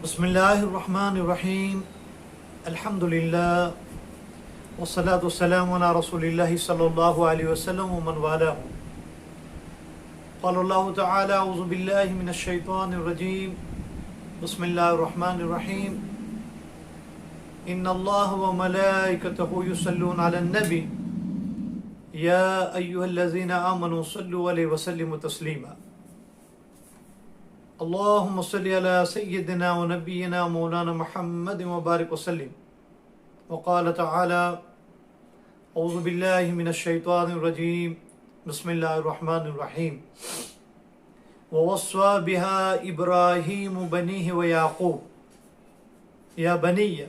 बिस्मिल्लाहिर्रहमानिर्रहीम अल्हम्दुलिल्लाह वस्सलातु वस्सलामु अला रसूलिल्लाहि सल्लल्लाहु अलैहि वसल्लम व मन वालाहु क़ालल्लाहु तआला अऊज़ु बिल्लाहि मिनश शैतानिर रजीम बिस्मिल्लाहिर्रहमानिर्रहीम इन्नल्लाह व मलाइकतहु युसल्लूना अलन नबी या अय्युहल्लज़ीना आमनू सल्लु अलैहि व सल्लिमू तस्लीमा अल्लाहुम्मा सल्लि अला सय्यिदिना व नबिय्यिना मौलाना मुहम्मद व बारिक वसल्लिम व क़ाल तआला अऊज़ु बिल्लाहि मिनश शैतानिर रजीम बिस्मिल्लाहिर रहमानिर रहीम व वस्सा बिहा इब्राहीम बनीहि व याक़ूब या बनिय्य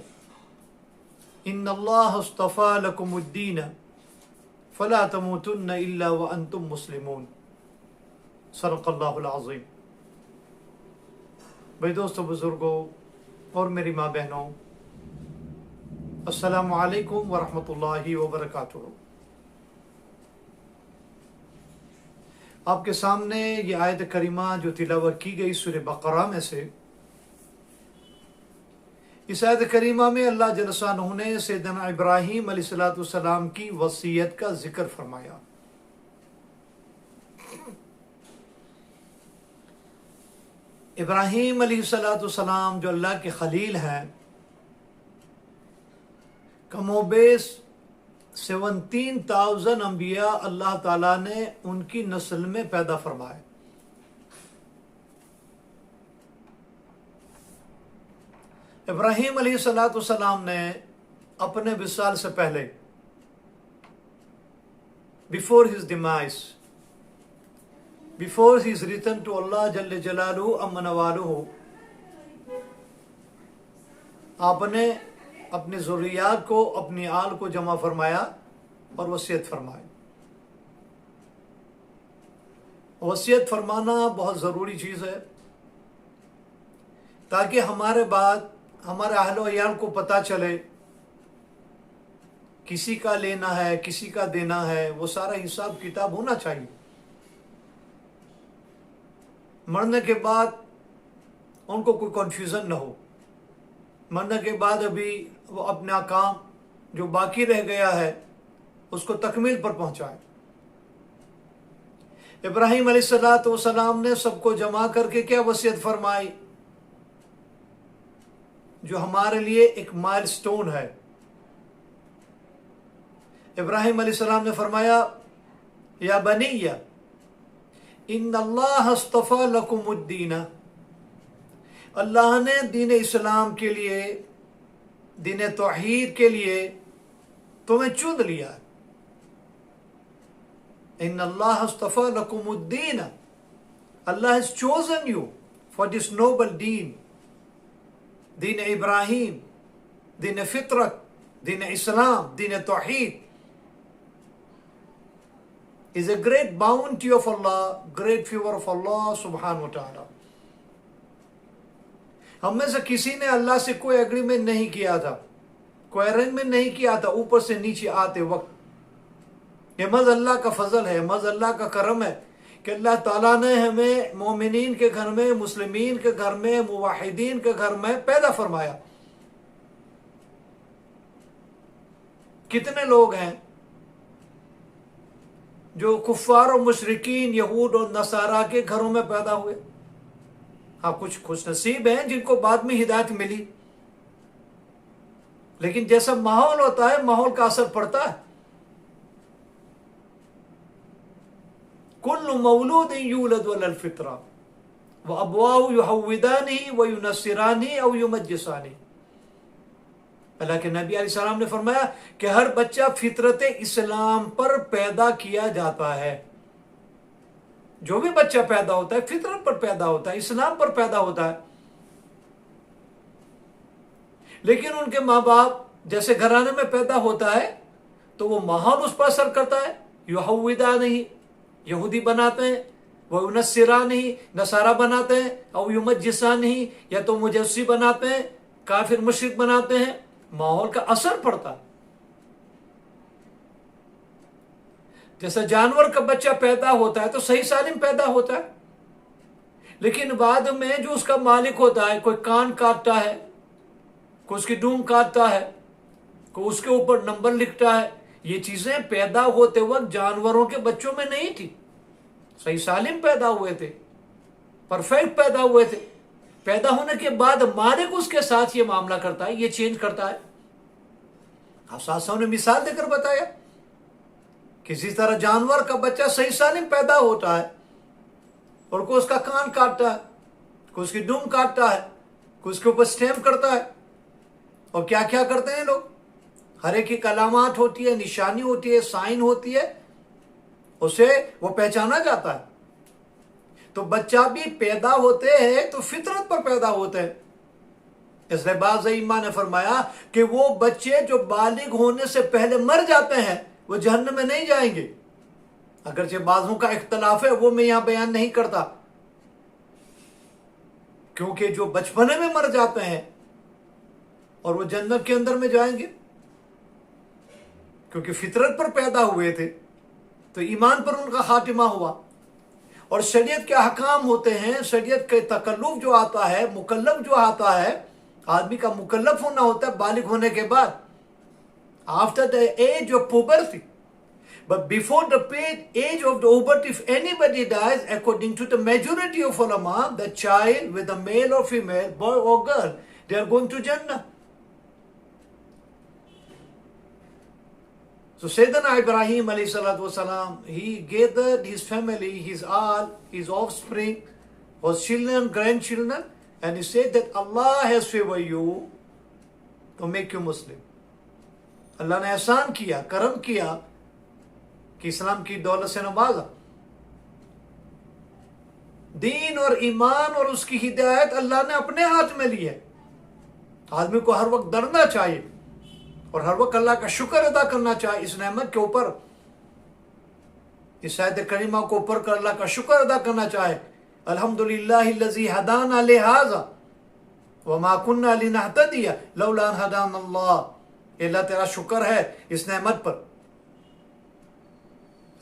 इन्नल्लाह अस्तफ़ा लकुमुद्दीन फला तमूतुन्न इल्ला व अंतुम मुस्लिमून सदक़ल्लाहुल अज़ीम। भाई दोस्तों, बुजुर्गों और मेरी माँ बहनों, अस्सलामु अलैकुम वरहमतुल्लाहि वबरकातुहू। आपके सामने ये आयत करीमा जो तिलावत की गई सूरह बकरा में से, इस आयत करीमा में अल्लाह जल्ल शाअनहू ने सैयदना इब्राहीम अलैहिस्सलाम की वसीयत का जिक्र फरमाया। इब्राहीम अलैहिस्सलाम जो अल्लाह के खलील हैं, कमोबेश 17,000 अंबिया अल्लाह ताला ने उनकी नस्ल में पैदा फरमाए। इब्राहीम अलैहिस्सलाम ने अपने विसाल से पहले, before his demise, before his return to Allah जल्ले जलालुहु अम्मा वालुहु, आपने अपने ज़ुर्रियात को, अपनी आल को जमा फरमाया और वसीयत फरमाई। वसीयत फरमाना बहुत ज़रूरी चीज़ है ताकि हमारे बाद हमारे अहलो अयाल को पता चले किसी का लेना है, किसी का देना है, वो सारा हिसाब किताब होना चाहिए। मरने के बाद उनको कोई कन्फ्यूज़न न हो, मरने के बाद अभी वो अपना काम जो बाकी रह गया है उसको तकमील पर पहुंचाए। इब्राहीम अलैहिस्सलाम ने सबको जमा करके क्या वसीयत फरमाई, जो हमारे लिए एक माइलस्टोन है। इब्राहीम अलैहिस्सलाम ने फरमाया, या बनिय्या इन्नल्लाह अस्तफ़ा लकुमुद्दीन, अल्लाह ने दीन इस्लाम के लिए, दीन तौहीद के लिए तुम्हें चुन लिया। इन्नल्लाह अस्तफ़ा लकुमुद्दीन, Allah has chosen you for this noble दीन, दीन इब्राहीम, दीन फितरत, दीन इस्लाम, दीन तौहीद is a great bounty of Allah, great favor of Allah subhanahu wa ta'ala। हम में से किसी ने अल्लाह से कोई एग्रीमेंट नहीं किया था, कोई अरेंजमेंट नहीं किया था ऊपर से नीचे आते वक्त। ये मज़ अल्लाह का फजल है, मज़ अल्लाह का करम है कि अल्लाह ताला ने हमें मोमिनीन के घर में, मुस्लिमीन के घर में, मुवाहिदीन के घर में पैदा फरमाया। कितने लोग हैं जो कुफ्फार और मुशरिकीन, यहूद और नसारा के घरों में पैदा हुए। हाँ, कुछ खुश नसीब हैं जिनको बाद में हिदायत मिली, लेकिन जैसा माहौल होता है माहौल का असर पड़ता है। कुल्लु मौलूदिन यूलदु अलल फितरा व अबवाहु युहव्विदानिही व युनस्सिरानिही औ युमज्जिसानिही। अल्लाह के नबी अलैहिस्सलाम ने फरमाया कि हर बच्चा फितरत इस्लाम पर पैदा किया जाता है। जो भी बच्चा पैदा होता है फितरत पर पैदा होता है, इस्लाम पर पैदा होता है। लेकिन उनके माँ बाप जैसे घराने में पैदा होता है तो वो माहौल उस पर असर करता है। युहव्विदानिही, यहूदी बनाते हैं, वह युनस्सिरानिही, नसारा बनाते हैं, और युमज्जिसानिही, या तो मुजस्सी बनाते हैं, काफिर मुशरिक बनाते हैं। माहौल का असर पड़ता है। जैसा जानवर का बच्चा पैदा होता है तो सही सालिम पैदा होता है, लेकिन बाद में जो उसका मालिक होता है, कोई कान काटता है, कोई उसकी डूंग काटता है, कोई उसके ऊपर नंबर लिखता है, ये चीजें पैदा होते वक्त जानवरों के बच्चों में नहीं थी। सही सालिम पैदा हुए थे, परफेक्ट पैदा हुए थे। पैदा होने के बाद मालिक उसके साथ ये मामला करता है, ये चेंज करता है। साहब ने मिसाल देकर बताया, किसी तरह जानवर का बच्चा सही सालिम पैदा होता है और कोई उसका कान काटता है, कोई उसकी डूम काटता है, कोई उसके ऊपर स्टैम्प करता है, और क्या क्या करते हैं लोग। हर एक की कलामात होती है, निशानी होती है, साइन होती है, उसे वो पहचाना जाता है। तो बच्चा भी पैदा होते हैं तो फितरत पर पैदा होते हैं। इसलिए बाज़ इमाम ने फरमाया कि वो बच्चे जो बालिग होने से पहले मर जाते हैं वो जहन्नम में नहीं जाएंगे। अगरचे बाजों का इख्तलाफ है, वो मैं यहां बयान नहीं करता, क्योंकि जो बचपने में मर जाते हैं और वो जन्नत के अंदर में जाएंगे, क्योंकि फितरत पर पैदा हुए थे, तो ईमान पर उनका खातिमा हुआ। और शरीयत के अहकाम होते हैं, शरीयत के तकल्लुफ जो आता है, मुकल्लफ जो आता है, आदमी का मुकल्लफ होना होता है बालिग होने के बाद, after the age of puberty. But before the age of the puberty, if anybody dies, according to the majority of ulama, the child, whether male or female, boy or girl, they are going to Jannah. So Sayyidina Ibrahim alayhi salatu wasalam, he gathered his family, his offspring, his children, grandchildren, and he said that Allah has favored you to make you Muslim. Allah ने एहसान किया, करम किया कि इस्लाम की दौलत से नवाजा। दीन और ईमान और उसकी हिदायत अल्लाह ने अपने हाथ में ली है। आदमी को हर वक्त डरना चाहिए और हर वक्त अल्लाह का शुक्र अदा करना चाहिए इस नेमत के ऊपर, इस आयत करीमा को ऊपर कर अल्लाह का शुक्र अदा करना चाहे। अल्हम्दुलिल्लाहिल्लज़ी हदाना लिहाज़ा व मा कुन्ना लिनहतदिया लौला अन हदाना अल्लाह। अल्लाह तेरा शुक्र है इस नेमत पर,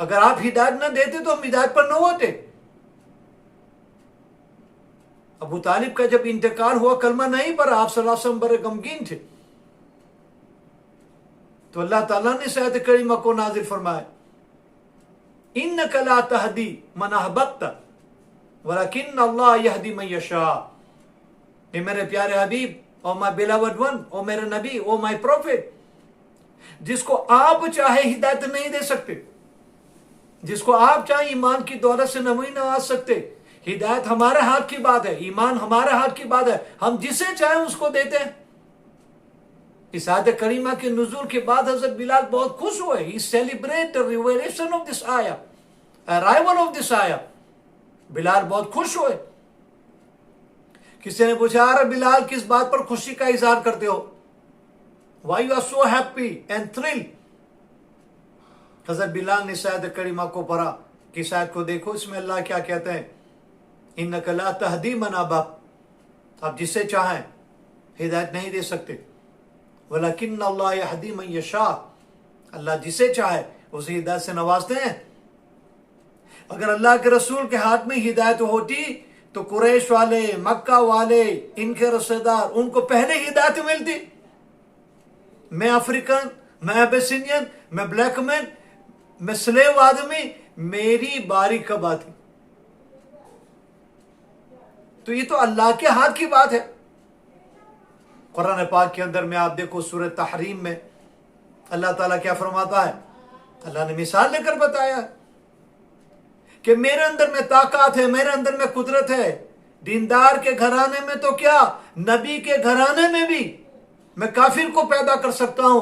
अगर आप हिदायत न देते तो हम हिदायत पर न होते। अबू तालिब का जब इंतकाल हुआ, कलमा नहीं पर आप सल्लल्लाहु अलैहि वसल्लम बड़े गमगीन थे, तो अल्लाह ताला ने आयत करीमा को नाजिल फरमाया, इन्नका ला तहदी मन अहबब्ता वलकिन्न अल्लाह यहदी मन यशा। ये मेरे प्यारे हबीब, ओ माय बिलवड वन, ओ मेरे नबी, ओ माय प्रॉफिट, जिसको आप चाहे हिदायत नहीं दे सकते, जिसको आप चाहे ईमान की दौलत से नहीं नवाज सकते। हिदायत हमारे हाथ की बात है, ईमान हमारे हाथ की बात है, हम जिसे चाहे उसको देते हैं। इस आयत करीमा के नुज़ूल के बाद हज़रत बिलाल बहुत खुश हुए। He celebrate the revelation of this आया, अराइवल ऑफ दिस आया। बिलाल बहुत खुश हुए। किसी ने पूछा, अरे बिलाल किस बात पर खुशी का इजहार करते हो, why you are so happy and thrill. हज़रत बिलाल ने आयत करीमा को पढ़ा कि इस आयत को देखो, इसमें अल्लाह क्या कहते हैं, इन्नका ला तहदी मन अहबब्ता, आप जिसे चाहें हिदायत नहीं दे सकते, वलकिन्न अल्लाह यहदी मन यशा, अल्लाह जिसे चाहे उसे हिदायत से नवाजते हैं। अगर अल्लाह के रसूल के हाथ में हिदायत होती तो कुरैश वाले, मक्का वाले, इनके रिश्तेदार, उनको पहले हिदायत मिलती। मैं अफ्रीकन, मैं एबेसिनियन, मैं ब्लैक मैन, मैं स्लेव आदमी, मेरी बारी कब आती। तो ये तो अल्लाह के हाथ की बात है। कुरान पाक के अंदर में आप देखो, सूरह तहरीम में अल्लाह ताला क्या फरमाता है, अल्लाह ने मिसाल लेकर बताया कि मेरे अंदर में ताकत है, मेरे अंदर में कुदरत है। दीनदार के घराने में तो क्या, नबी के घराने में भी मैं काफिर को पैदा कर सकता हूं,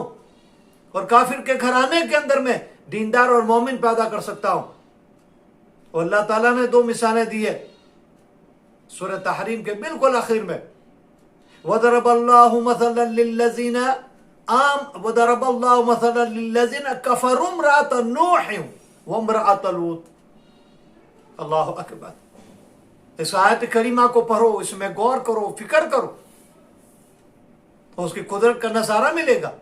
और काफिर के घराने के अंदर में दीनदार और मोमिन पैदा कर सकता हूं। और अल्लाह ताला ने दो मिसालें दी है सूरह तहरीम के बिल्कुल आखिर में, वदरबल्लाहु मसलन लिल्लज़ीना कफरू इम्राअत नूह व इम्राअत लूत। अल्लाहु अकबर। इस आयत करीमा को पढ़ो, इसमें गौर करो, फिक्र करो, तो उसकी कुदरत का नजारा मिलेगा।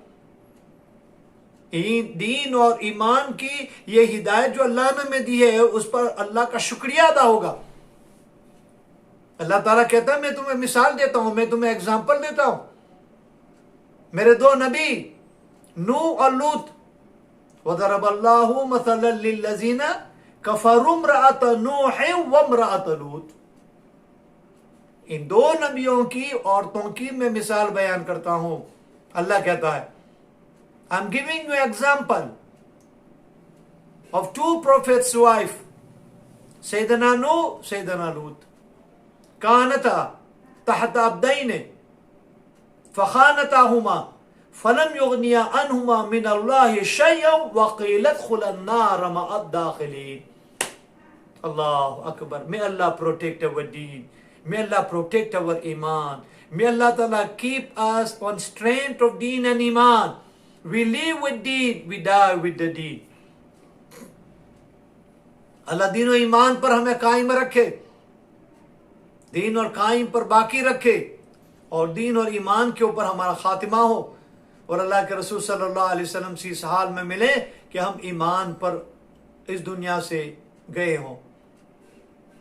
दीन और ईमान की ये हिदायत जो अल्लाह ने में दी है, उस पर अल्लाह का शुक्रिया अदा होगा। अल्लाह ताला कहता है मैं तुम्हें मिसाल देता हूं, मैं तुम्हें एग्जाम्पल देता हूं। मेरे दो नबी नूह और लूत, वदरबल्लाहु मसलन लिल्लज़ीना कफरू इम्रअत नूह व इम्रअत लूत। इन दो नबियों की औरतों की मैं मिसाल बयान करता हूं। अल्लाह कहता है I am giving you example of two prophets wife, सैयदना नूह, सैयदना लूत। कानता तहत अब्दैन फखानताहुमा फलम युगनिया अनहुमा मिनल्लाहि शैअन वक़ील उदखुलन नार मअद दाखिलीन। Allahu Akbar. May Allah protect our deen. May Allah protect our iman. May Allah Ta'ala keep us on strength of deen and iman. We live with deen, we die with the deen. अल्लाह दीन और ईमान पर हमें कायम रखे, दीन और कायम पर बाकी रखे, और दीन और ईमान के ऊपर हमारा खातिमा हो, और अल्लाह के रसूल सल्लल्लाहु अलैहि वसल्लम से इस हाल में मिले कि हम ईमान पर इस दुनिया से गए हों।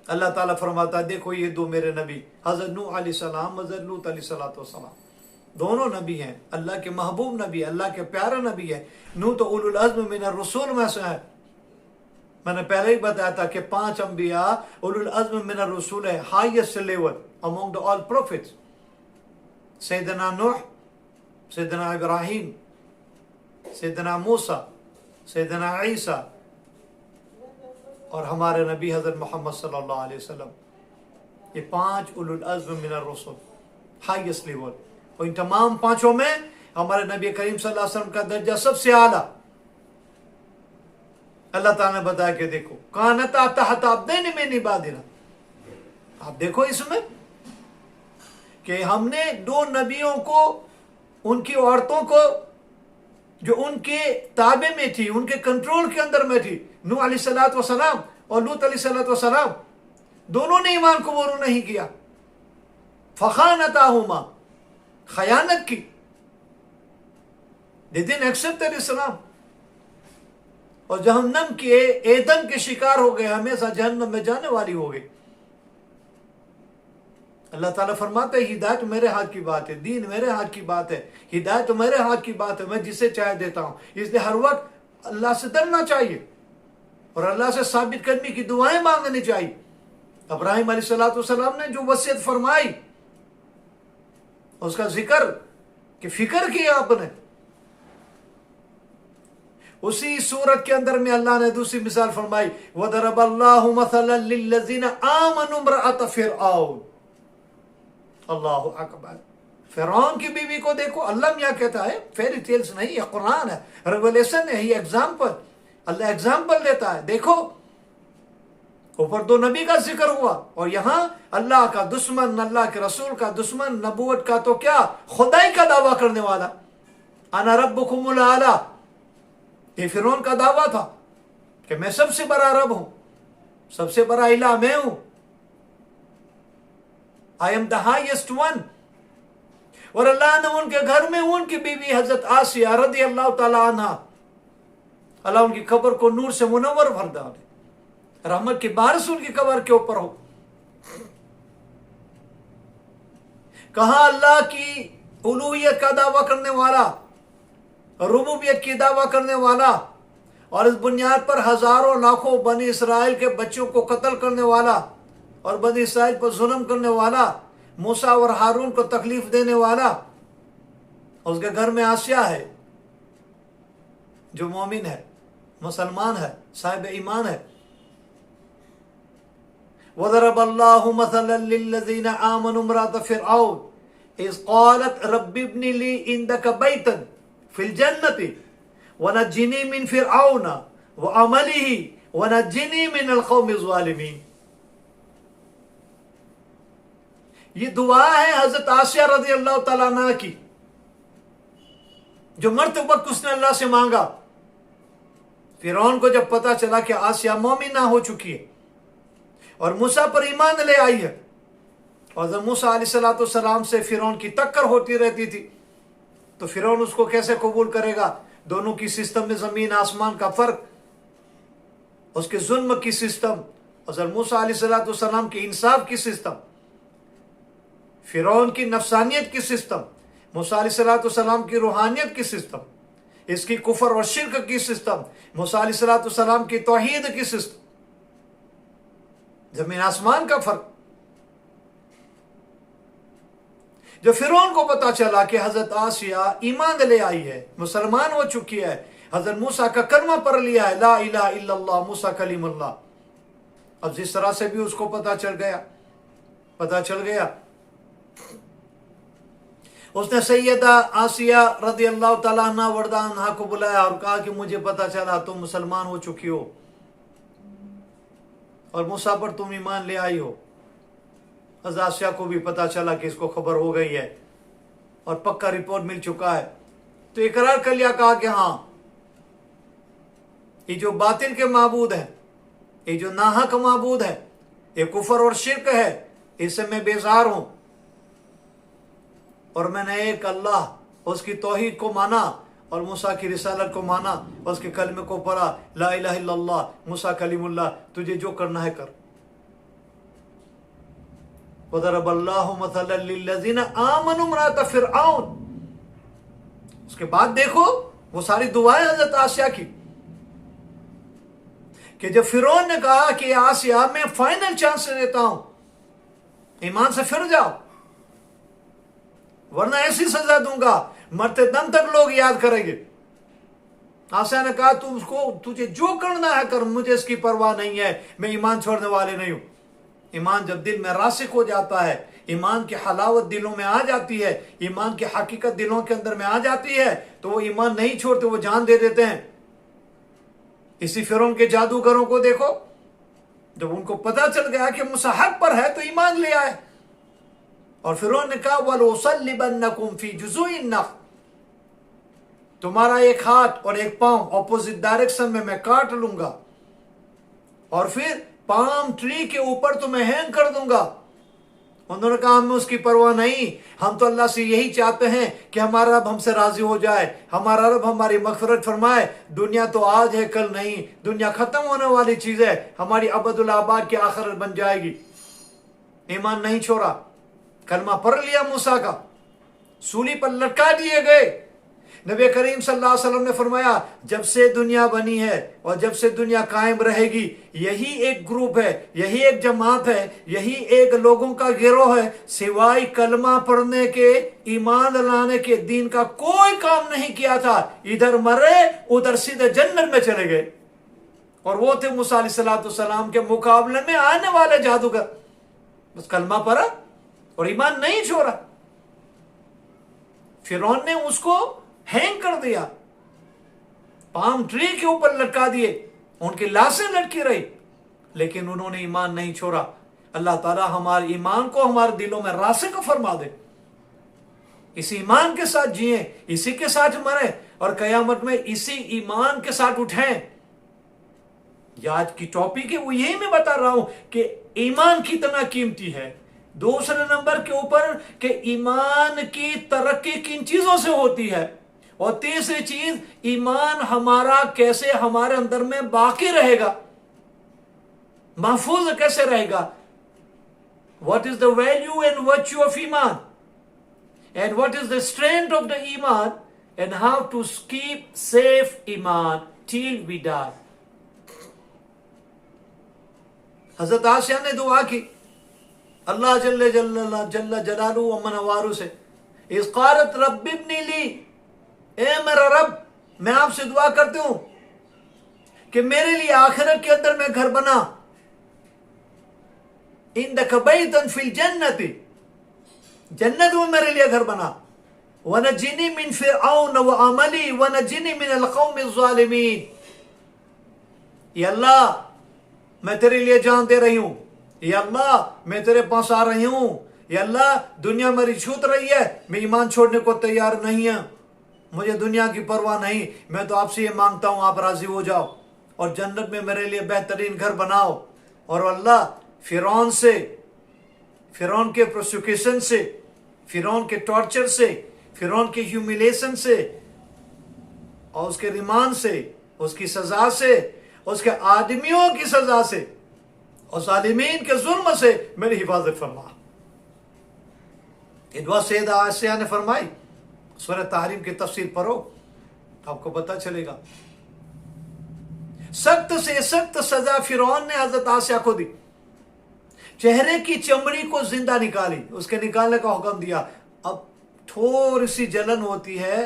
अल्लाह ताला फरमाता है देखो ये दो मेरे नबी हज़रत नूह अलैहिस्सलाम, हज़रत लूत अलैहिस्सलाम, दोनों नबी हैं, अल्लाह के महबूब नबी, अल्लाह के प्यारे नबी है। नूह तो उलुल अज़्म मिनर रसूल में से है। मैंने पहले ही बताया था कि 5 अंबिया उलुल अज़्म मिनर रसूल है, highest level among the all prophets. सैयदना नूह, सैयदना इब्राहिम, सैयदना मूसा, सैयदना ईसा, और हमारे नबी हज़रत मोहम्मद सल्लल्लाहु अलैहि वसल्लम। ये 5 उलुल अज़्म मिनर रसूल, हाईएस्ट लेवल। और इन तमाम पांचों में हमारे नबी करीम सल्लल्लाहु अलैहि वसल्लम का दर्जा सबसे आला। अल्लाह ताला ने बताया कि देखो कानता तहत अब्दैन मिन इबादिना। आप देखो इसमें कि हमने दो नबियों को, उनकी औरतों को जो उनके ताबे में थी, उनके कंट्रोल के अंदर में थी, नूह अलैहिस्सलातु वस्सलाम और लूत अलैहिस्सलातु वस्सलाम, दोनों ने ईमान कबूल नहीं किया। फखानताहुमा, खयानत की, दे डिडंट एक्सेप्ट इस्लाम, और जहन्नम के ईंधन के शिकार हो गए, हमेशा जहन्नम में जाने वाली हो गई। अल्लाह ताला फरमाते हैं हिदायत मेरे हाथ की बात है, दीन मेरे हाथ की बात है, हिदायत मेरे हाथ की बात है, मैं जिसे चाहे देता हूं। इसलिए हर वक्त अल्लाह से डरना चाहिए और अल्लाह से साबित करने की दुआएं मांगनी चाहिए। इब्राहिम अलैहिस्सलाम ने जो वसीयत फरमाई उसका जिक्र कि फिक्र किया आपने, उसी सूरत के अंदर में अल्लाह ने दूसरी मिसाल फरमाई, वदरबल्लाहु मसलन लिल्लज़ीना आमनू इम्रअत फिरऔन। अल्लाहु अकबर। फिरौन की बीवी को देखो, अल्लाह क्या कहता है, फेरी टेल्स नहीं, ये कुरान है, रेवलेशन है, ये एग्जाम्पल, अल्लाह एग्जाम्पल देता है। देखो ऊपर दो नबी का जिक्र हुआ, और यहां अल्लाह का दुश्मन, अल्लाह के रसूल का दुश्मन, नबूवत का तो क्या खुदाई का दावा करने वाला, अना रब्बुकुमुल आला, ये फिरौन का दावा था कि मैं सबसे बड़ा रब हूं, सबसे बड़ा इला मैं हूं, I am the highest one. और अल्लाह ने उनके घर में उनकी बीवी हजरत आसिया रदी अल्लाह ताला अन्हा, अल्लाह उनकी कब्र को नूर से मुनव्वर भर डाले, रहमत की बारिश उनकी कब्र के ऊपर हो। कहा अल्लाह की उलूहियत का दावा करने वाला, रुबूबियत की दावा करने वाला, और इस बुनियाद पर हजारों लाखों बनी इसराइल के बच्चों को कत्ल करने वाला और बनी इसराइल पर जुल्म करने वाला, मूसा और हारून को तकलीफ देने वाला। उसके घर में आसिया है जो मोमिन है, मुसलमान है, साहिब ईमान है। वदरबल्लाहु मसलन लिल्लज़ीना आमनू इम्रअत फिरऔन इज़ क़ालत रब्बि इब्नि ली इंदक बैतन फिल जन्नति वनज्जिनी मिन फिरऔन व अमलिही वनज्जिनी मिनल क़ौमिज़ ज़ालिमीन। ये दुआ है हजरत आसिया रज़ी अल्लाह तआला अन्हा की, जो मरते वक्त उसने अल्लाह से मांगा। फिरौन को जब पता चला कि आसिया मोमिना हो चुकी है और मूसा पर ईमान ले आई है, और जब मूसा अलैहिस्सलाम से फिरौन की टक्कर होती रहती थी, तो फिरौन उसको कैसे कबूल करेगा। दोनों की सिस्टम में जमीन आसमान का फर्क, उसके जुल्म की सिस्टम और मूसा अलैहिस्सलाम के इंसाफ की सिस्टम, फिरौन की नफसानियत की सिस्टम, मूसा अलैहिस्सलाम की रूहानियत की सिस्टम, इसकी कुफर और शिर्क की सिस्टम, मूसा अलैहिस्सलाम की तौहीद की सिस्टम, जमीन आसमान का फर्क। जब फिरौन को पता चला कि हजरत आसिया ईमान ले आई है, मुसलमान हो चुकी है, हजरत मूसा का कलमा पढ़ लिया है, ला इलाहा इल्लल्लाह मूसा कलीमुल्लाह, अब जिस तरह से भी उसको पता चल गया, उसने सैयदा आसिया रज़ी अल्लाह तआला अन्हा वर्दा अन्हा को बुलाया और कहा कि मुझे पता चला तुम मुसलमान हो चुकी हो और मूसा पर तुम ईमान ले आई हो। हज़रत आसिया को भी पता चला कि इसको खबर हो गई है और पक्का रिपोर्ट मिल चुका है, तो इकरार कर लिया, कहा कि हाँ, ये जो बातिल के माबूद है, ये जो नाहक माबूद है, ये कुफर और शिर्क है, इससे मैं बेजार हूं और मैंने एक अल्लाह उसकी तौहीद को माना और मूसा की रिसालत को माना, उसके कलमे को पढ़ा, ला इलाहा इल्लल्लाह मूसा कलीमुल्लाह, तुझे जो करना है कर। वदरबल्लाहु मसलन लिल्लज़ीना आमनू इम्राअत फिरऔन। उसके बाद देखो वो सारी दुआएं हजरत आसिया की, कि जब फिरौन ने कहा कि आसिया मैं फाइनल चांस देता हूं, ईमान से फिर जाओ वरना ऐसी सजा दूंगा मरते दम तक लोग याद करेंगे। आसिया ने कहा तुझे जो करना है कर, मुझे इसकी परवाह नहीं है, मैं ईमान छोड़ने वाले नहीं हूं। ईमान जब दिल में रासिक हो जाता है, ईमान की हलावत दिलों में आ जाती है, ईमान की हकीकत दिलों के अंदर में आ जाती है, तो वो ईमान नहीं छोड़ते, वो जान दे देते हैं। इसी फिरौन के जादूगरों को देखो, जब उनको पता चल गया कि मूसा हक पर है तो ईमान ले आए, और फिरौन ने कहा वलउसल्लिबन्नकुम फी जुज़ूइन नख़्ल, तुम्हारा एक हाथ और एक पांव ऑपोजिट डायरेक्शन में मैं काट लूंगा और फिर पाम ट्री के ऊपर तुम्हें हैंग कर दूंगा। उन्होंने कहा हमें उसकी परवाह नहीं, हम तो अल्लाह से यही चाहते हैं कि हमारा रब हमसे राजी हो जाए, हमारा रब हमारी मग़फ़िरत फरमाए। दुनिया तो आज है कल नहीं, दुनिया खत्म होने वाली चीज है, हमारी अबदुल आबाद की आखिरत बन जाएगी। ईमान नहीं छोड़ा, कलमा पढ़ लिया मूसा का, सूली पर लटका दिए गए। नबी करीम सल्लल्लाहु अलैहि वसल्लम ने फरमाया जब से दुनिया बनी है और जब से दुनिया कायम रहेगी, यही एक ग्रुप है, यही एक जमात है, यही एक लोगों का गिरोह है, सिवाय कलमा पढ़ने के, ईमान लाने के, दीन का कोई काम नहीं किया था, इधर मरे उधर सीधे जन्नत में चले गए। और वो थे मूसा अलैहिस्सलाम के मुकाबले में आने वाले जादूगर। बस कलमा पढ़ा और ईमान नहीं छोड़ा। फिरौन ने उसको हैंग कर दिया, पाम ट्री के ऊपर लटका दिए, उनकी लाशें लटकी रही, लेकिन उन्होंने ईमान नहीं छोड़ा। अल्लाह ताला हमारे ईमान को हमारे दिलों में रासिक फरमा दे, इसी ईमान के साथ जिए, इसी के साथ मरे और कयामत में इसी ईमान के साथ उठें। आज की टॉपिक है वो यही मैं बता रहा हूं कि ईमान कितना कीमती है। दूसरे नंबर के ऊपर कि ईमान की तरक्की किन चीजों से होती है, और तीसरी चीज ईमान हमारा कैसे हमारे अंदर में बाकी रहेगा, महफूज कैसे रहेगा। What is the value and virtue of ईमान and what is the strength of the ईमान and how to keep safe ईमान टिल वी डाई। हजरत आसिया ने दुआ की अल्लाह जल्ल जलालू व मनवारू से, इस क़ालत रब्बि इब्नी ली, ए मेरा रब मैं आपसे दुआ करती हूं कि मेरे लिए आखिरत के अंदर में घर बना, इंदक बैतन फिल जन्नती, जन्नत में मेरे लिए घर बना, वनज्जिनी मिन फिरऔन व अमली वनज्जिनी मिन अल क़ौमि ज़ालिमीन। या अल्लाह मैं तेरे लिए जान दे रही हूं, या अल्लाह मैं तेरे पास आ रही हूं, या अल्लाह दुनिया मेरी छूट रही है, मैं ईमान छोड़ने को तैयार नहीं है, मुझे दुनिया की परवाह नहीं, मैं तो आपसे ये मांगता हूं आप राजी हो जाओ और जन्नत में मेरे लिए बेहतरीन घर बनाओ। और अल्लाह फिरौन से, फिरौन के प्रोसिक्यूशन से, फिरौन के टॉर्चर से, फिरौन के ह्यूमिलेशन से और उसके रिमांड से, उसकी सजा से, उसके आदमियों की सजा से और जालिमीन के जुल्म से मेरी हिफाजत फरमा। ये दुआ सैयदा आसिया ने फरमाई। सूरह तहरीम की तफसीर पढ़ो, आपको पता चलेगा। सख्त से सख्त सजा फिरौन ने हजरत आसिया को दी। चेहरे की चमड़ी को जिंदा निकाली, उसके निकालने का हुक्म दिया। अब थोड़ी सी जलन होती है,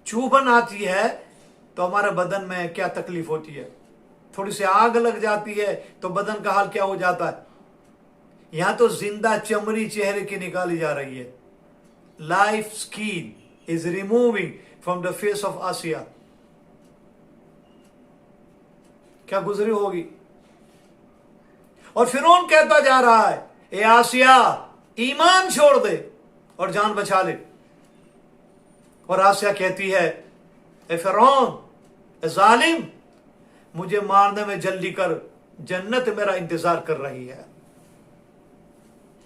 चुभन आती है, तो हमारे बदन में क्या तकलीफ होती है। थोड़ी सी आग लग जाती है तो बदन का हाल क्या हो जाता है। यहां तो जिंदा चमड़ी चेहरे की निकाली जा रही है। Life skin is removing from the face of Asiya. क्या गुजरी होगी। और फिरौन कहता जा रहा है, ए आसिया, ईमान छोड़ दे और जान बचा ले। और आसिया कहती है, ए फिरौन, ए जालिम, मुझे मारने में जल्दी कर, जन्नत मेरा इंतजार कर रही है।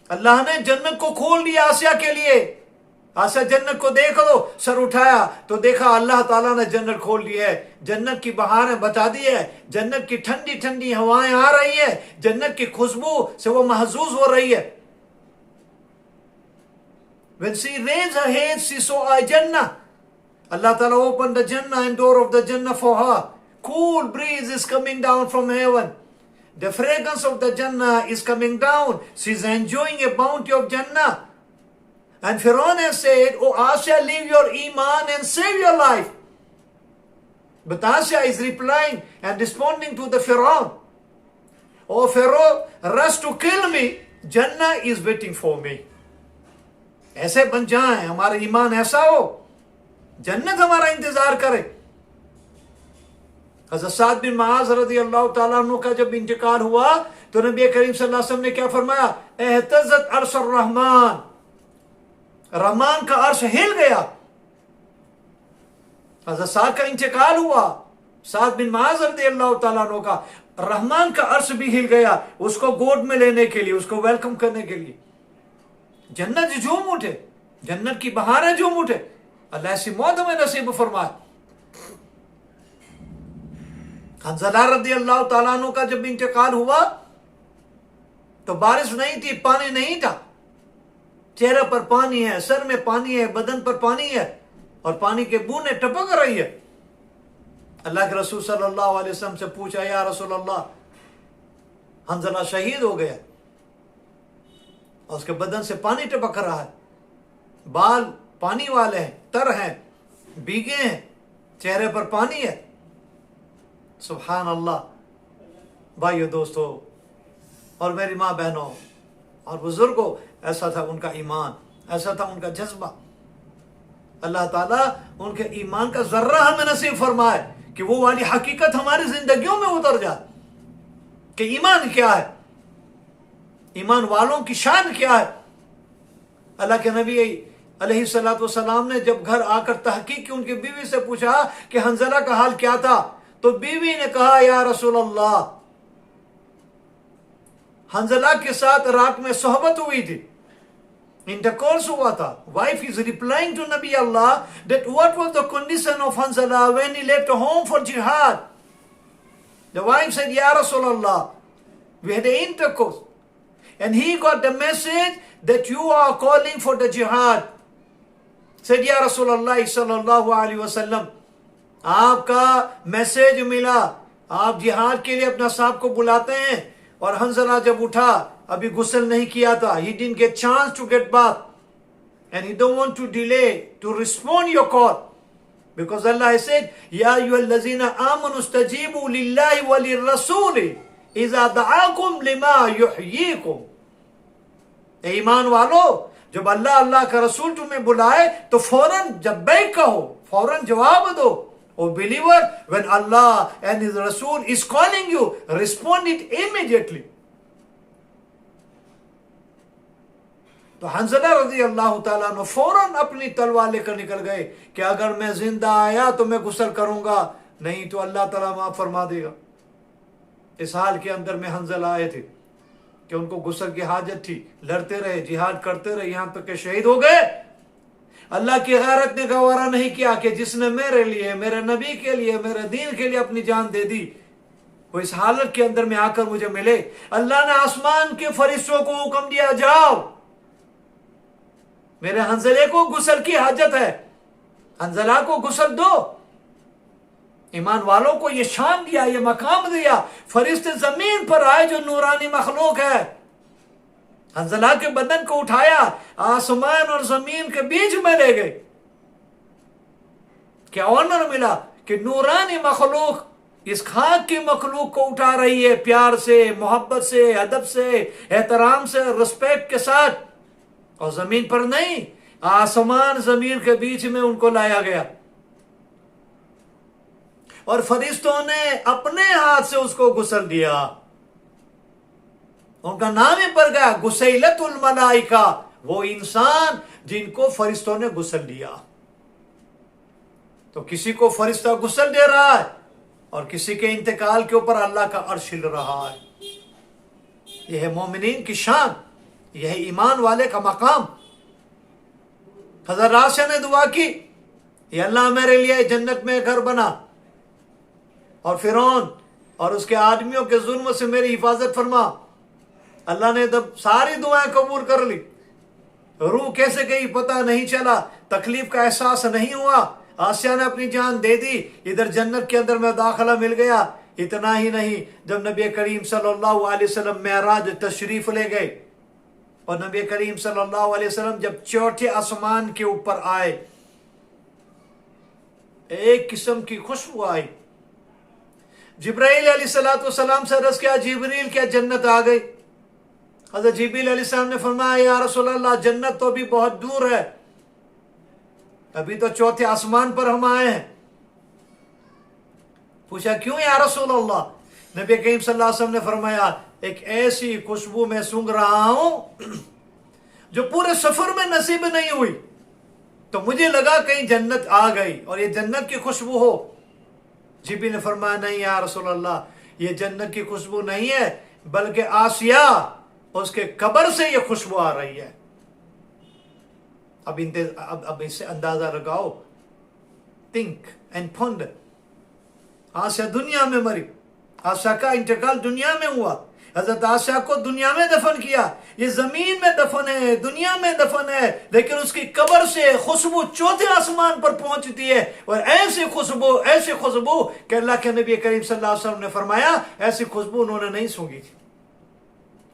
अल्लाह ने जन्नत को खोल दिया आसिया के लिए। आसिया जन्नत को देख लो, सर उठाया तो देखा अल्लाह ताला ने जन्नत खोल दी है। जन्नत की बहारें बता दी है, जन्नत की ठंडी ठंडी हवाएं आ रही है, जन्नत की खुशबू से वो महसूस हो रही है। When she raised her head, she saw a Jannah. Allah Ta'ala opened the Jannah and door of the Jannah for her. Cool breeze is coming down from heaven. The fragrance of the Jannah is coming down. She's enjoying a bounty of Jannah. And Pharaoh has said, oh Asya, leave your Iman and save your life. But Asya is replying and responding to the Pharaoh. Oh Pharaoh, rush to kill me. Jannah is waiting for me. ऐसे बन जाए, हमारा ईमान ऐसा हो, जन्नत हमारा इंतजार करे। हज़रत साद बिन मुआज़ रज़ी अल्लाह ताला अन्हु का जब इंतकाल हुआ तो नबी करीम सल्लल्लाहु अलैहि वसल्लम ने क्या फरमाया, एहतज़त अर्श रहमान, रहमान का अर्श हिल गया। हज़रत साद का इंतकाल हुआ, साद बिन मुआज़ रज़ी अल्लाह ताला अन्हु का, रहमान का अर्श भी हिल गया, उसको गोद में लेने के लिए, उसको वेलकम करने के लिए। जन्नत झूम उठे, जन्नत की बहारें झूम उठे। अल्लाह ऐसी मौत हमें नसीब फरमाए। हंज़ला रज़ी अल्लाह ताला अन्हु का जब इंतकाल हुआ तो बारिश नहीं थी, पानी नहीं था। चेहरे पर पानी है, सर में पानी है, बदन पर पानी है और पानी के बूंदें टपक रही है। अल्लाह के रसूल सल्लल्लाहु अलैहि वसल्लम से पूछा, या रसूल अल्लाह, हंज़ला शहीद हो गया और उसके बदन से पानी टपक रहा है, बाल पानी वाले हैं, तर हैं, भीगे हैं, चेहरे पर पानी है। सुभान अल्लाह। भाइयों, दोस्तों और मेरी माँ बहनों और बुजुर्गों, ऐसा था उनका ईमान, ऐसा था उनका जज्बा। अल्लाह ताला उनके ईमान का जर्रा हमें नसीब फरमाए कि वो वाली हकीकत हमारी जिंदगियों में उतर जाए कि ईमान क्या है, ईमान वालों की शान क्या है। अल्लाह के नबी अलैहिस्सलातु वस्सलाम ने जब घर आकर तहकीक की, उनकी बीवी से पूछा कि हंज़ला का हाल क्या था, तो बीवी ने कहा, या रसूल अल्लाह, हंज़ला के साथ रात में सोहबत हुई थी, इंटरकोर्स हुआ था। वाइफ इज रिप्लाइंग टू नबी Allah that what was the condition of Hanzala when he left home for जिहाद। द वाइफ सेड, या रसूल Allah, we had intercourse and he got the message that you are calling for the jihad. Said, Ya Rasulullah sallallahu alaihi wasallam, आपका message मिला, आप जिहाद के लिए अपना साहब को बुलाते हैं। और हंज़ला जब उठा, अभी गुस्ल नहीं किया था, he didn't get chance to get bath and he don't want to delay to respond your call because Allah has said, Ya ayyuhallazina amanu stajibu lillahi wa lirrasuli इज़ा दआकुम लिमा युहयीकुम। ईमान वालो, जब अल्लाह अल्लाह का रसूल तुम्हें बुलाए तो फौरन लब्बैक कहो, फौरन जवाब दो। O believer, when Allah and his रसूल is calling you, respond it immediately. तो हंज़ला रज़ी अल्लाह ताला अन्हु फौरन अपनी तलवार लेकर निकल गए कि अगर मैं जिंदा आया तो मैं गुस्ल करूंगा, नहीं तो अल्लाह ताला माफ फरमा देगा। इस हाल के अंदर में हंज़ला आए थे कि उनको गुस्ल की हाजत थी, लड़ते रहे, जिहाद करते रहे, यहां तक के शहीद हो गए। अल्लाह की गैरत ने गवारा नहीं किया कि जिसने मेरे लिए, मेरे नबी के लिए, मेरे दीन के लिए अपनी जान दे दी, वो इस हालत के अंदर में आकर मुझे मिले। अल्लाह ने आसमान के फरिश्तों को हुक्म दिया, जाओ मेरे हंजले को गुस्ल की हाजत है, हंजला को गुस्ल दो। ईमान वालों को ये शान दिया, ये मकाम दिया, फरिश्ते जमीन पर आए जो नूरानी मखलूक है। हंजला के बदन को उठाया, आसमान और जमीन के बीच में ले गए। क्या ऑनर मिला कि नूरानी मखलूक इस खाक की मखलूक को उठा रही है, प्यार से, मोहब्बत से, अदब से, एहतराम से, रिस्पेक्ट के साथ। और जमीन पर नहीं, आसमान जमीन के बीच में उनको लाया गया और फरिश्तों ने अपने हाथ से उसको गुस्ल दिया। उनका नाम ही पड़ गया गुसैलतुल मलाइका, वो इंसान जिनको फरिश्तों ने गुस्ल दिया। तो किसी को फरिश्ता गुस्ल दे रहा है और किसी के इंतकाल के ऊपर अल्लाह का अर्श हिल रहा है। यह है मोमिनीन की शान, यह है ईमान वाले का मकाम। हज़रत आयशा ने दुआ की, या अल्लाह मेरे लिए जन्नत में घर बना और फिरौन और उसके आदमियों के जुल्म से मेरी हिफाजत फरमा। अल्लाह ने जब सारी दुआएं कबूल कर ली, रूह कैसे गई पता नहीं चला, तकलीफ का एहसास नहीं हुआ, आसिया ने अपनी जान दे दी, इधर जन्नत के अंदर में दाखिला मिल गया। इतना ही नहीं, जब नबी करीम सल्लल्लाहु अलैहि वसल्लम मेराज तशरीफ ले गए और नबी करीम सल्लल्लाहु अलैहि वसल्लम जब चौथे आसमान के ऊपर आए, एक किस्म की खुशबू आई। जिब्राइल अलैहिस्सलाम से अर्ज़ किया, जिब्रील क्या जन्नत आ गई? हज़रत जिब्रील अलैहिस्सलाम ने फरमाया, या रसूल अल्लाह जन्नत तो अभी बहुत दूर है, अभी तो चौथे आसमान पर हम आए हैं। पूछा क्यों या रसूल अल्लाह? नबी करीम सल्लल्लाहु अलैहि वसल्लम ने फरमाया, एक ऐसी खुशबू मैं सूंघ रहा हूं जो पूरे सफर में नसीब नहीं हुई, तो मुझे लगा कहीं जन्नत आ गई और ये जन्नत की खुशबू हो। जिब्रील ने फरमाया, नहीं या रसूल अल्लाह, ये जन्नत की खुशबू नहीं है, बल्कि आसिया उसके कब्र से ये खुशबू आ रही है। अब इससे अंदाजा लगाओ, थिंक एंड पॉन्डर। आसिया दुनिया में मरी, आसिया का इंतकाल दुनिया में हुआ, हजरत आसिया को दुनिया में दफन किया, ये जमीन में दफन है, दुनिया में दफन है, लेकिन उसकी कब्र से खुशबू चौथे आसमान पर पहुंचती है। और ऐसी खुशबू कि अल्लाह के नबी करीम सल्लल्लाहु अलैहि वसल्लम ने फरमाया, ऐसी खुशबू उन्होंने नहीं सूंघी थी।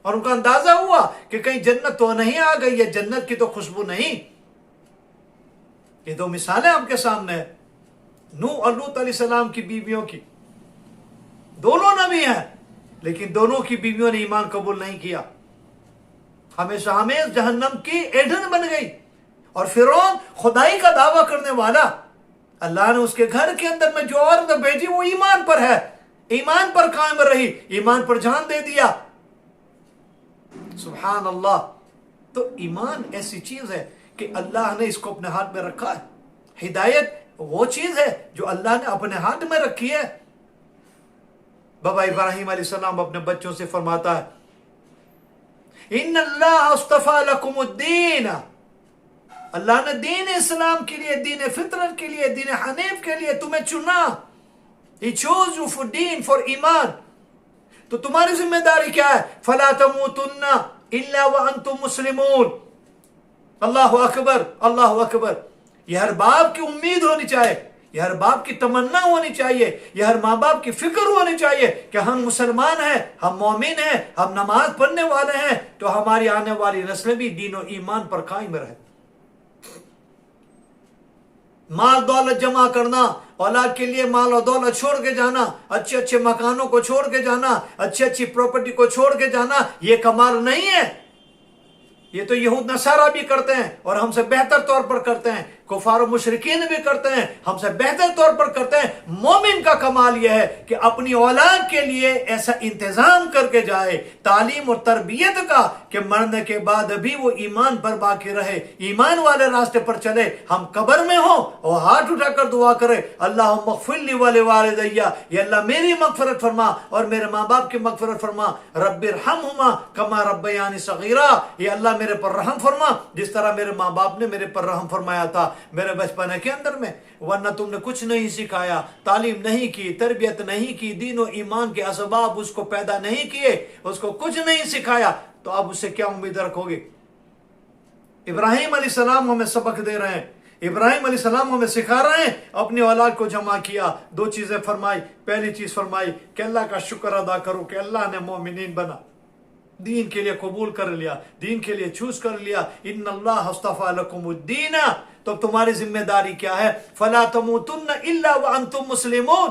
और उनका अंदाजा हुआ कि कहीं जन्नत तो नहीं आ गई है, जन्नत की तो खुशबू नहीं। ये दो मिसालें आपके सामने है, नूह और लूत अलैहिस्सलाम की बीवियों की। दोनों नबी हैं, लेकिन दोनों की बीवियों ने ईमान कबूल नहीं किया, हमेशा हमें जहन्नम की ईंधन बन गई। और फिरौन खुदाई का दावा करने वाला, अल्लाह ने उसके घर के अंदर में जो औरत भेजी वो ईमान पर है, ईमान पर कायम रही, ईमान पर जान दे दिया। सुभान अल्लाह। तो ईमान ऐसी चीज है कि अल्लाह ने इसको अपने हाथ में रखा है। हिदायत वो चीज है जो अल्लाह ने अपने हाथ में रखी है। बाबा इब्राहिम अलैहिस्सलाम अपने बच्चों से फरमाता है, इन्नल्लाह अस्तफा लकुमुद्दीन, अल्लाह ने दीन इस्लाम के लिए, दीन फितरत के लिए, दीन हनीफ के लिए तुम्हें चुना। He chose you for deen, for ईमान। तो तुम्हारी जिम्मेदारी क्या है? फला तमूतुन्ना इल्ला व अंतुम मुस्लिमून। अल्लाहु अकबर, अल्लाहु अकबर। यह हर बाप की उम्मीद होनी चाहिए, यह हर बाप की तमन्ना होनी चाहिए, यह हर माँ बाप की फिक्र होनी चाहिए कि हम मुसलमान हैं, हम मोमिन हैं, हम नमाज पढ़ने वाले हैं, तो हमारी आने वाली नस्लें भी दीन और ईमान पर कायम रहे। माल दौलत जमा करना, औलाद के लिए माल और दौलत छोड़ के जाना, अच्छे अच्छे मकानों को छोड़ के जाना, अच्छी अच्छी प्रॉपर्टी को छोड़ के जाना, ये कमाल नहीं है। ये तो यहूद नसारा भी करते हैं और हमसे बेहतर तौर पर करते हैं, कुफार और मुशरिकीन भी करते हैं, हमसे बेहतर तौर पर करते हैं। मोमिन का कमाल यह है कि अपनी औलाद के लिए ऐसा इंतजाम करके जाए, तालीम और तरबियत का, कि मरने के बाद भी वो ईमान पर बाकी रहे, ईमान वाले रास्ते पर चले। हम कब्र में हो और हाथ उठाकर दुआ करें, अल्लाह मग़फ़िरली व लिवालिदैया, ये अल्लाह मेरी मग़फ़िरत फरमा और मेरे माँ बाप की मग़फ़िरत फरमा। रब्बिरहमहुमा कमा रब्बयानी सग़ीरा, ये अल्लाह मेरे पर रहम फरमा जिस तरह मेरे माँ बाप ने मेरे पर रहम फरमाया था मेरे बचपन के अंदर में। वरना तुमने कुछ नहीं सिखाया, तालीम नहीं की, तरबियत नहीं की, दीन और ईमान के असबाब उसको पैदा नहीं किए, उसको कुछ नहीं सिखाया, तो अब उससे क्या उम्मीद रखोगे? इब्राहिम अलैहिस्सलाम हमें सबक दे रहे हैं, इब्राहिम अलैहिस्सलाम हमें सिखा रहे हैं। अपनी औलाद को जमा किया, दो चीजें फरमाई। पहली चीज फरमाई कि अल्लाह का शुक्र अदा करो कि अल्लाह ने मोमिनीन बना, दीन के लिए कबूल कर लिया, दीन के लिए चूज कर लिया। इन्नल्लाह हस्तफा लकुमुद्दीन, तो तुम्हारी जिम्मेदारी क्या है? फला तमूतुन्न इल्ला व अंतुम मुस्लिमून,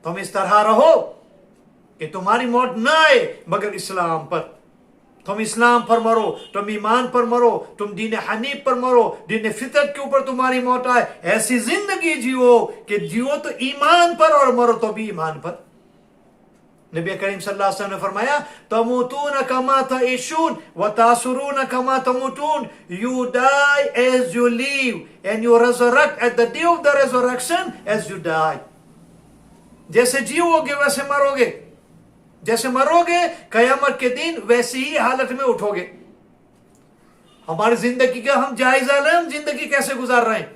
तुम इस तरह रहो कि तुम्हारी मौत ना आए मगर इस्लाम पर। तुम इस्लाम पर मरो, तुम ईमान पर मरो, तुम दीन हनीफ पर मरो, दीन फितरत के ऊपर तुम्हारी मौत आए। ऐसी जिंदगी जियो कि जियो तो ईमान पर और मरो तो भी ईमान पर। नबी करीम सल्लल्लाहु अलैहि वसल्लम ने फरमाया, तमूतून कमा तईशून व तासुरून कमा तमूतून, you die as you live and you resurrect at the day of the resurrection as you die. जैसे जियोगे वैसे मरोगे, जैसे मरोगे कयामत के दिन वैसी ही हालत में उठोगे। हमारी जिंदगी का हम जायजा लें, हम जिंदगी कैसे गुजार रहे हैं।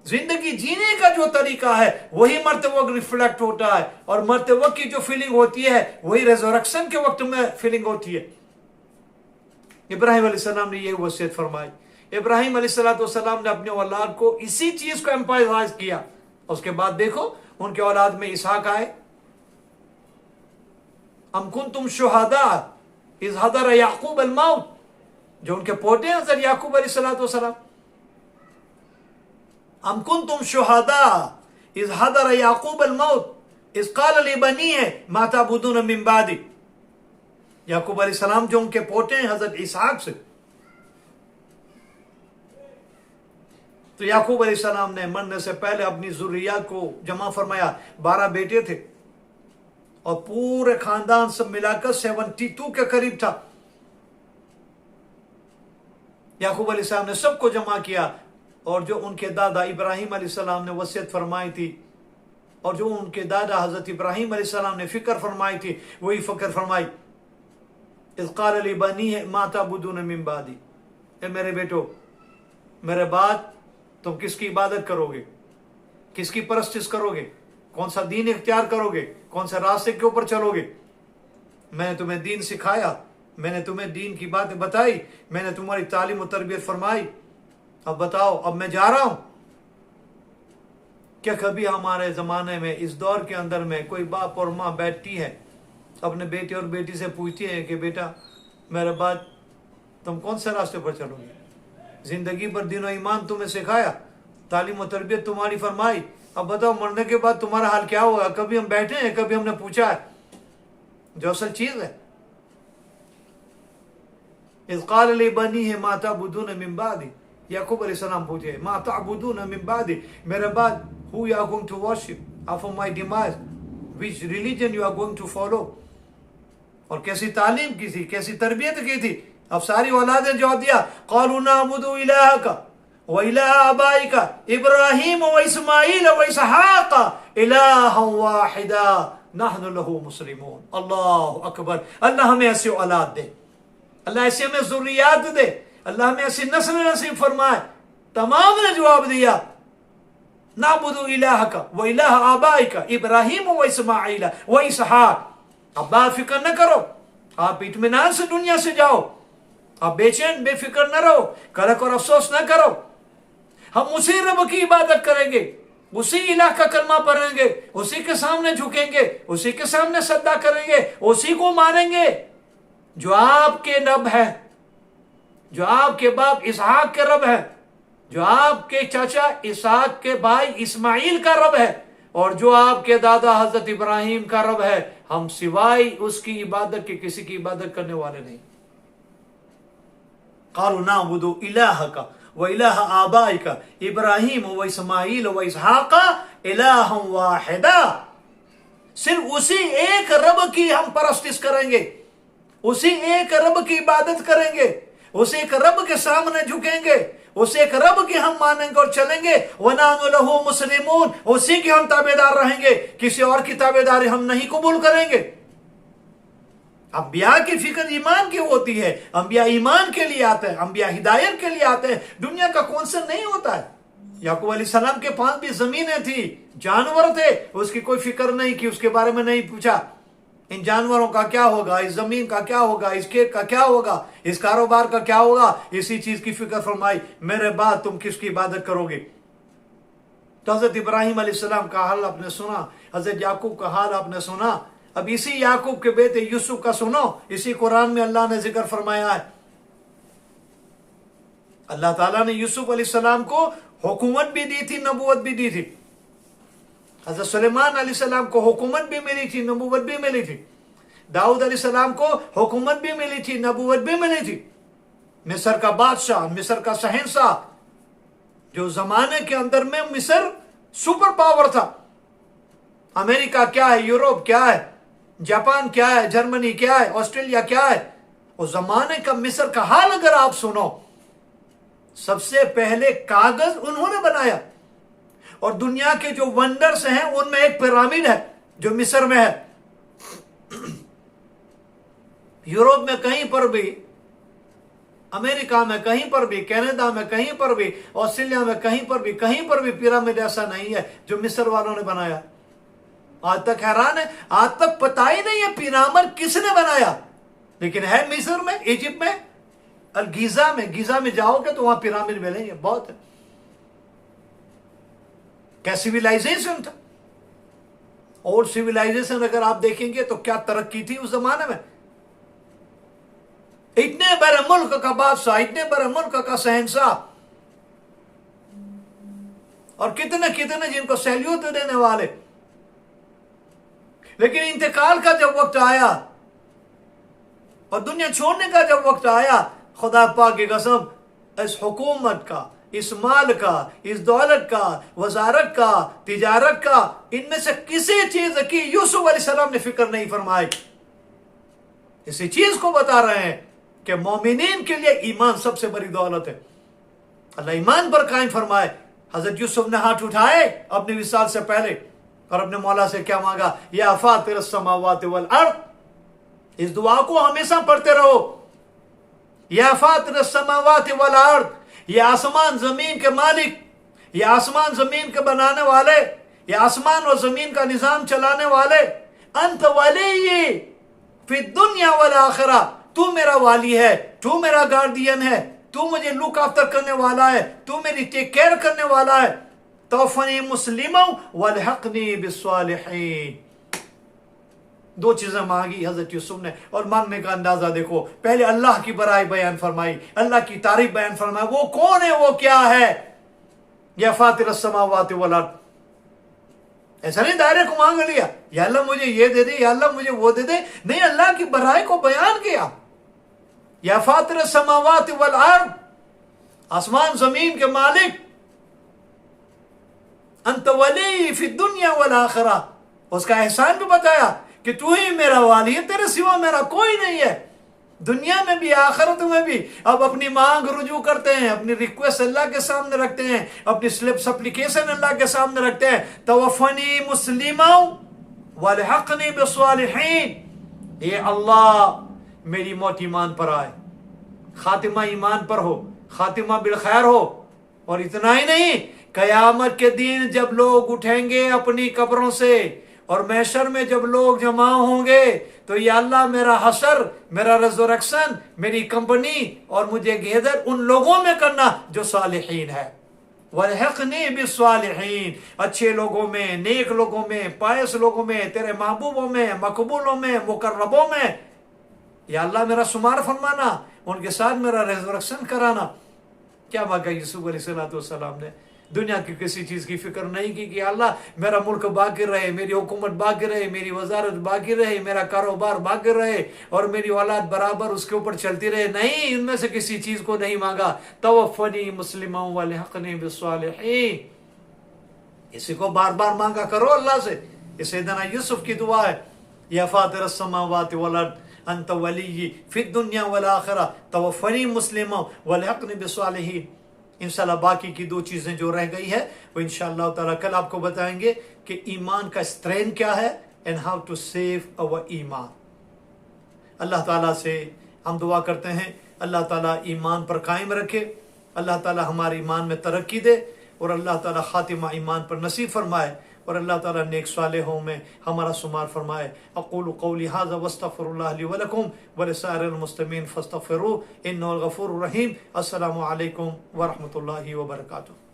जिंदगी जीने का जो तरीका है वही मरते वक्त रिफ्लेक्ट होता है, और मरते वक्त की जो फीलिंग होती है वही रेजरेक्शन के वक्त में फीलिंग होती है। इब्राहिम अलैहिस्सलाम ने यह वसीयत फरमाई। इब्राहिम अलैहिस्सलाम ने अपने औलाद को इसी चीज को एम्फसाइज किया। उसके बाद देखो उनके औलाद में इसहाक आए। अम कुंतुम शुहदा इज़ हदर याकूब अल मौत, जो उनके पोते हैं हज़रत याकूब अलैहिस्सलाम। अम कुंतुम शुहदा इज़ हदर याकूब अल मौत इज़ क़ाल लिबनीहि मा तअबुदून मिन बादी। याकूब अलैहिस्सलाम जो उनके पोते हैं हज़रत इसहाक से। तो याकूब अलैहिस्सलाम ने मरने से पहले अपनी ज़ुर्रियत को जमा फरमाया। 12 बेटे थे और पूरे खानदान सब मिलाकर 72 के करीब था। याकूब अलैहिस्सलाम ने सबको जमा किया, और जो उनके दादा इब्राहिम अलैहिस्सलाम ने वसीयत फरमाई थी, और जो उनके दादा हजरत इब्राहिम अलैहिस्सलाम ने फिक्र फरमाई थी, वही फिक्र फरमाई। इज़ क़ाल लिबनीहि मा तअबुदून मिन बादी, ए मेरे बेटो, मेरे बाद तुम किसकी इबादत करोगे, किसकी परस्तिश करोगे, कौन सा दीन इख्तियार करोगे, कौन से रास्ते के ऊपर चलोगे। मैंने तुम्हें दीन सिखाया, मैंने तुम्हें दीन की बातें बताई, मैंने तुम्हारी तालीम और तरबियत फरमाई। अब बताओ, अब मैं जा रहा हूं। क्या कभी हमारे जमाने में इस दौर के अंदर में कोई बाप और माँ बैठती है, अपने बेटे और बेटी से पूछती है कि बेटा मेरे बाद तुम कौन से रास्ते पर चलोगे। जिंदगी भर दीन और ईमान तुम्हें सिखाया, तालीम और तरबियत तुम्हारी फरमाई, अब बताओ मरने के बाद तुम्हारा हाल क्या होगा। कभी हम बैठे हैं, कभी हमने पूछा है जो असल चीज है। इज़ क़ाल लिबनीहि मा तअबुदून मिन बादी, याकूब अलैहिस्सलाम पूछे मा तअबुदून मिन बादी, मेरे बाद who you are going to worship after my demise, which religion you are going to follow। और कैसी तालीम की थी, कैसी तरबियत की थी। अब सारी औलादें जवाब दिया, क़ालू नअबुदु इलाहका व इलाह आबाइका इब्राहीम व इस्माईल व इसहाक इलाहन वाहिदा नहनु लहू मुस्लिमून। अल्लाहु अकबर। अल्लाह हमें ऐसी औलाद दे, अल्लाह ऐसी हमें ज़ुर्रियत दे, अल्लाह हमें ऐसी नस्ल नसीब फरमाए। तमाम ने जवाब दिया, नअबुदु इलाहका व इलाह आबाइका इब्राहीम व इस्माईल व इसहाक। अब बात फिक्र न करो, आप इत्मीनान से दुनिया से जाओ, आप बेचैन बेफिक्र न रहो, कलक और अफसोस न करो। हम उसी रब की इबादत करेंगे, उसी इलाह का कलमा पढ़ेंगे, उसी के सामने झुकेंगे, उसी के सामने सजदा करेंगे, उसी को मानेंगे जो आपके रब है, जो आपके बाप इसहाक के रब है, जो आपके चाचा इसहाक के भाई इस्माइल का रब है, और जो आपके दादा हजरत इब्राहिम का रब है। हम सिवाय उसकी इबादत के किसी की इबादत करने वाले नहीं। क़ालू नअबुदु इलाहका व इलाह आबाइका इब्राहीम व इस्माईल व इसहाक इलाहन वाहिदा। सिर्फ उसी एक रब की हम परस्तिश करेंगे, उसी एक रब की इबादत करेंगे, उस एक रब के सामने झुकेंगे, उस एक रब की हम मानेंगे और चलेंगे। वनानु लहू मुस्लिमून, उसी के हम ताबेदार रहेंगे, किसी और की ताबेदारी हम नहीं कबूल करेंगे। अंबिया की फिक्र ईमान की होती है, अंबिया ईमान के लिए आते हैं, अंबिया हिदायत के लिए आते हैं। दुनिया का कौन सा नहीं होता है। याकूब अलैहिस्सलाम के पास भी जमीनें थी, जानवर थे, उसकी कोई फिक्र नहीं की, उसके बारे में नहीं पूछा। इन जानवरों का क्या होगा, इस जमीन का क्या होगा, इस खेत का क्या होगा, इस कारोबार का क्या होगा, इसी चीज की फिक्र फरमाई, मेरे बाद तुम किसकी इबादत करोगे। तो हजरत इब्राहिम अलैहिस्सलाम का हाल आपने सुना, हजरत याकूब का हाल आपने सुना। अब इसी याकूब के बेटे यूसुफ का सुनो, इसी कुरान में अल्लाह ने जिक्र फरमाया है। अल्लाह ताला ने यूसुफ अलैहिस्सलाम को हुकूमत भी दी थी, नबूवत भी दी थी। हजरत सुलेमान अलैहिस्सलाम को हुकूमत भी मिली थी, नबूवत भी मिली थी। दाऊद अलैहिस्सलाम को हुकूमत भी मिली थी, नबूवत भी मिली थी। मिस्र का बादशाह, मिस्र का शहंशाह, जो जमाने के अंदर में मिस्र सुपर पावर था। अमेरिका क्या है, यूरोप क्या है, जापान क्या है, जर्मनी क्या है, ऑस्ट्रेलिया क्या है, उस जमाने का मिस्र का हाल अगर आप सुनो, सबसे पहले कागज उन्होंने बनाया। और दुनिया के जो वंडर्स हैं उनमें एक पिरामिड है जो मिस्र में है। यूरोप में कहीं पर भी, अमेरिका में कहीं पर भी, कनाडा में कहीं पर भी, ऑस्ट्रेलिया में कहीं पर भी पिरामिड ऐसा नहीं है जो मिस्र वालों ने बनाया। आज तक हैरान है, आज तक पता ही नहीं है पिरामिड किसने बनाया, लेकिन है मिस्र में, इजिप्ट में, और गीजा में जाओगे तो वहां पिरामिड मिलेंगे, बहुत है। क्या सिविलाइजेशन था, और सिविलाइजेशन अगर आप देखेंगे तो क्या तरक्की थी उस जमाने में। इतने बड़े मुल्क का बादशाह, इतने बड़े मुल्क का शहंशाह, और कितने कितने जिनको सैल्यूट देने वाले। लेकिन इंतकाल का जब वक्त आया और दुनिया छोड़ने का जब वक्त आया, खुदा पाक की कसम, इस हुकूमत का, इस माल का, इस दौलत का, वजारत का, तिजारत का, इनमें से किसी चीज की यूसुफ अलैहिस्सलाम ने फिक्र नहीं फरमाई। इसी चीज को बता रहे हैं कि मोमिनीन के लिए ईमान सबसे बड़ी दौलत है। अल्लाह ईमान पर कायम फरमाए। हजरत यूसुफ ने हाथ उठाए अपने विसाल से पहले और अपने मौला से क्या मांगा, या फातिर समावात वल अर्द। इस दुआ को हमेशा पढ़ते रहो, या फातिर समावात वल अर्द, ये आसमान जमीन के मालिक, ये आसमान जमीन के बनाने वाले, ये आसमान और जमीन का निजाम चलाने वाले, अंत वली फिर दुनिया वल आखिरा, तू मेरा वाली है, तू मेरा गार्डियन है, तू मुझे लुक आफ्टर करने वाला है, तू मेरी टेक केयर करने वाला है। तौफनी मुस्लिमों वलहकनी बिस्सालिहीन। दो चीजें मांगी हजरत यूसुफ ने, और मांगने का अंदाजा देखो। पहले अल्लाह की बड़ाई बयान फरमाई, अल्लाह की तारीफ बयान फरमाई, वो कौन है, वो क्या है। या फातिर समावात वल अर्द, ऐसा नहीं डायरेक्ट मांग लिया, या अल्लाह मुझे ये दे दे, या अल्लाह मुझे वो दे दे, नहीं, अल्लाह की बड़ाई को बयान किया। या फातिर समावात वल अर्द, आसमान जमीन के मालिक, अंत वली फिद दुनिया वल आखिरा, उसका एहसान भी बताया कि तू ही मेरा वाली है, तेरे सिवा मेरा कोई नहीं है, दुनिया में भी आखिरत में भी। अब अपनी मांग रुजू करते हैं, अपनी रिक्वेस्ट अल्लाह के सामने रखते हैं, अपनी सप्लिकेशन अल्लाह के सामने रखते हैं। तवफ़नी मुस्लिमा वलहक़नी बिस्सालिहीन, ये अल्लाह मेरी मौत ईमान पर आए, खातिमा ईमान पर हो, खातिमा बिल खैर हो। और इतना ही नहीं, कयामत के दिन जब लोग उठेंगे अपनी कब्रों से और महशर में जब लोग जमा होंगे, तो या अल्लाह मेरा हशर, मेरा रेज़रेक्शन, मेरी कंपनी और मुझे घेदर उन लोगों में करना जो सालिहीन है। वलहक़नी बिस्सालिहीन, अच्छे लोगों में, नेक लोगों में, पायस लोगों में, तेरे महबूबों में, मकबूलों में, मुकर्रबों में। या अल्लाह मेरा शुमार फरमाना, उनके साथ मेरा रेज़रेक्शन कराना। क्या मांगा यूसुफ अलैहिस्सलाम ने, दुनिया की किसी चीज की फिक्र नहीं की कि अल्लाह मेरा मुल्क बाकी रहे, मेरी हुकूमत बाकी रहे, मेरी वजारत बाकी रहे, मेरा कारोबार बाकी रहे और मेरी औलाद बराबर उसके ऊपर चलती रहे। नहीं, इनमें से किसी चीज को नहीं मांगा। तवफ़नी मुस्लिमा वलहक़नी बिस्सालिहीन, इसी को बार बार मांगा करो अल्लाह से। ये सैयदना यूसुफ की दुआ है। या फातिर अस्समावाति वल अर्द अंत वली फिद दुनिया वल आखिरा तवफ़नी मुस्लिमा वलहक़नी बिस्सालिहीन। इंशाल्लाह बाकी की दो चीज़ें जो रह गई है वो इंशाल्लाह ताला कल आपको बताएंगे कि ईमान का स्ट्रेंथ क्या है and how to save our ईमान। अल्लाह ताला से हम दुआ करते हैं अल्लाह ताला ईमान पर कायम रखे, अल्लाह ताला हमारे ईमान में तरक्की दे और अल्लाह ताला खातिमा ईमान पर नसीब फरमाए। और अल्लाह ताला नेक सालेहों में हमारा शुमार फरमाए। अक़ूलु क़ौली हाज़ा वस्तग़फ़िरुल्लाह ली व लकुम व लिसाइरिल मुस्लिमीन फ़स्तग़फ़िरूहु इन्नहुल गफ़ूरुर रहीम। अस्सलामु अलैकुम व रहमतुल्लाहि व बरकातुहू।